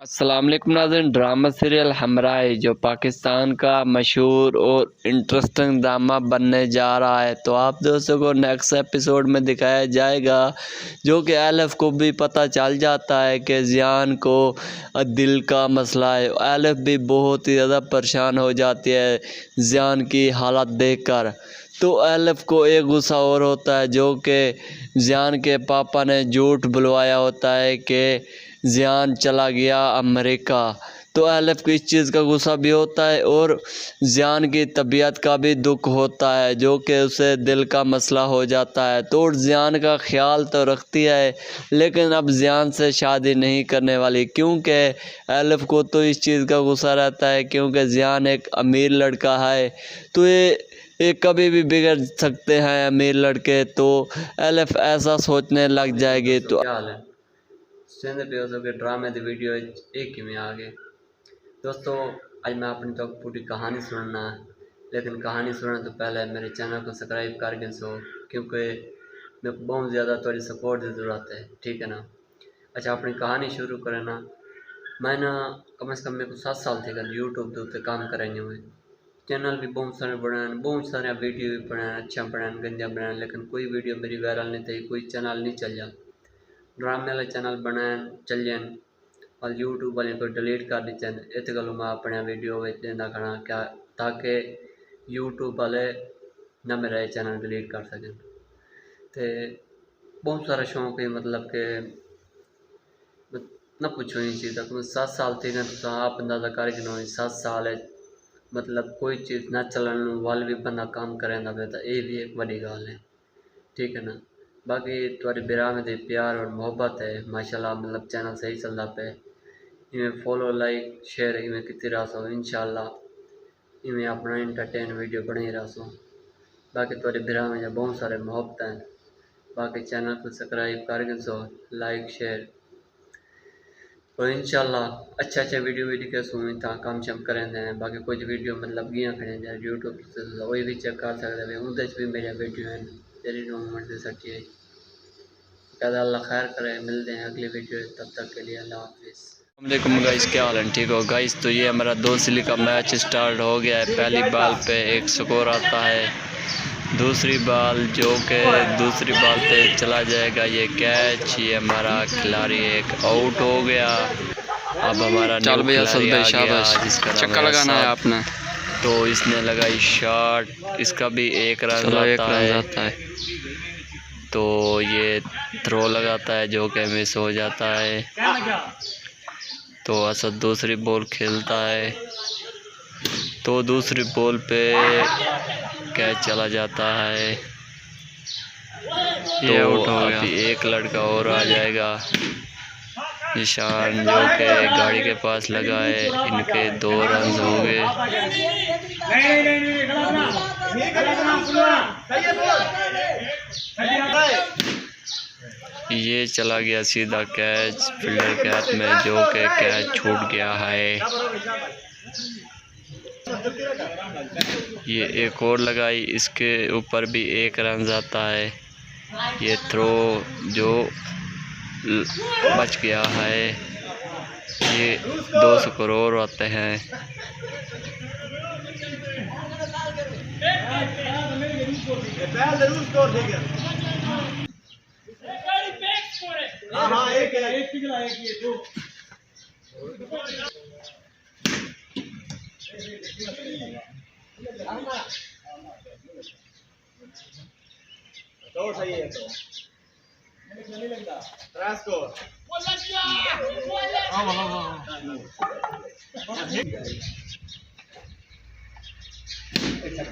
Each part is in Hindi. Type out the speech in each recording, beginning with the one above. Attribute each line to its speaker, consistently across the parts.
Speaker 1: अस्सलाम वालेकुम नाज़रीन। ड्रामा सीरियल हमराह जो पाकिस्तान का मशहूर और इंटरेस्टिंग ड्रामा बनने जा रहा है, तो आप दोस्तों को नेक्स्ट एपिसोड में दिखाया जाएगा जो कि एलिफ को भी पता चल जाता है कि ज़ियान को दिल का मसला है। एलिफ भी बहुत ही ज़्यादा परेशान हो जाती है ज़ियान की हालत देखकर। तो एलिफ को एक गुस्सा और होता है जो कि ज़ियान के पापा ने झूठ बुलवाया होता है कि ज़ियान चला गया अमेरिका। तो एलिफ को इस चीज़ का गुस्सा भी होता है और ज़ियान की तबीयत का भी दुख होता है जो कि उसे दिल का मसला हो जाता है। तो ज़ियान का ख्याल तो रखती है लेकिन अब ज़ियान से शादी नहीं करने वाली, क्योंकि एलिफ को तो इस चीज़ का गुस्सा रहता है क्योंकि ज़ियान एक अमीर लड़का है। तो ये कभी भी बिगड़ सकते हैं अमीर लड़के। तो एलिफ ऐसा सोचने लग जाएगी। तो
Speaker 2: क्या हाल है के ड्रामे दी वीडियो एक ही में आ गए दोस्तों। आज मैं अपनी तो पूरी कहानी सुनना है, लेकिन कहानी सुनने तो पहले मेरे चैनल को सब्सक्राइब करके सो, क्योंकि मेरे को बहुत ज़्यादा थोड़ी सपोर्ट की ज़रूरत है, ठीक है ना। अच्छा, अपनी कहानी शुरू करें ना। मैं ना कम से कम मेरे को 7 साल थे यूट्यूब के उत्ते काम करेंगे हुए। चैनल भी बहुत सारे बनाए, बहुत सारे वीडियो भी बनाए, अच्छा बनाए गंजा बनाए, लेकिन कोई वीडियो मेरी वायरल नहीं थी, कोई चैनल नहीं चल जा। ड्रामे वाले चैनल बनाए चल जाए और यूट्यूब वाले को डिलीट कर दी चैन। इत गलों मैं अपने वीडियो देना खड़ा क्या, ताकि यूट्यूब वाले ना मेरा चैनल डिलीट कर सकें। तो बहुत सारा शौक है, मतलब के ना पूछो ये चीज़ तक। 7 साल थी ना, तो आप अंदाज़ा कर गिनो 7 साल है, मतलब कोई चीज़ ना चलन वाल भी बंदा काम करे ना पे, तो ये भी एक बड़ी गल है, ठीक है ना। बाकी थोड़े बिरा में दे प्यार और मोहब्बत है माशाल्लाह, मतलब चैनल सही चलता पे। इमें फॉलो लाइक शेयर इमें कितनी रहो इंशाल्लाह, इमें अपना एंटरटेन वीडियो बने रहो। बाकी थोड़े बिरा में बहुत सारे मोहब्बत हैं। बाकी चैनल को सब्सक्राइब करके सो लाइक शेयर और इंशाल्लाह अच्छा वीडियो के सुनी था काम शम करें दें। बाकी कुछ वीडियो मतलब गिया खड़े जाए यूट्यूब से वही भी चेक कर सकते हैं, उनके भी मेरा वीडियो है तेरी नॉर्मल से सटी है। कहता अल्लाह खैर करे, मिलते हैं अगली वीडियो, तब तक के लिए अल्लाह हाफिज़।
Speaker 1: वालेकुम गाइस, क्या हाल है? ठीक हो गाइस? तो ये हमारा दोस्ती का मैच स्टार्ट हो गया है। पहली बॉल पे एक स्कोर आता है, दूसरी बॉल दूसरी बॉल पे चला जाएगा ये कैच। ये हमारा खिलाड़ी एक आउट हो गया। अब हमारा
Speaker 2: चल भैया
Speaker 1: जिसका
Speaker 2: चक्का लगाना है आपने,
Speaker 1: तो इसने लगाई शॉट, इसका भी एक रन आता है। तो ये थ्रो लगाता है जो कि मिस हो जाता है। तो असद दूसरी बॉल खेलता है, तो दूसरी बॉल पे कैच चला जाता है। तो अभी एक लड़का और आ जाएगा, निशान जो कि गाड़ी के पास लगा है। इनके 2 रन हो गए। ये चला गया सीधा कैच फील्डर के हाथ में, जो कि कैच छूट गया है। ये एक और लगाई, इसके ऊपर भी 1 रन आता है। ये थ्रो जो बच गया है। ये 200 करोड़ आते हैं।
Speaker 3: हाँ एक पिघला एक ये दो तो सही है। तो नहीं लगता रास्को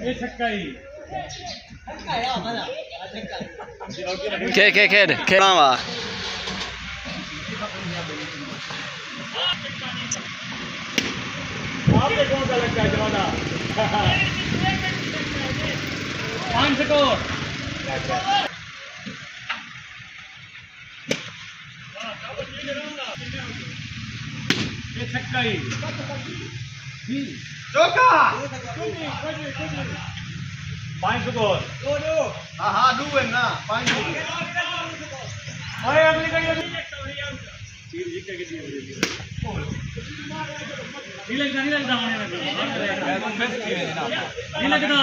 Speaker 3: ये छक्का ही
Speaker 2: के नावा
Speaker 3: आपने कौन सा लगता है जमाना 5 स्कोर ये छक्का ही चौका 5 स्कोर हाँ दो है ना 5 अगली नहीं लगता होने में नहीं लगता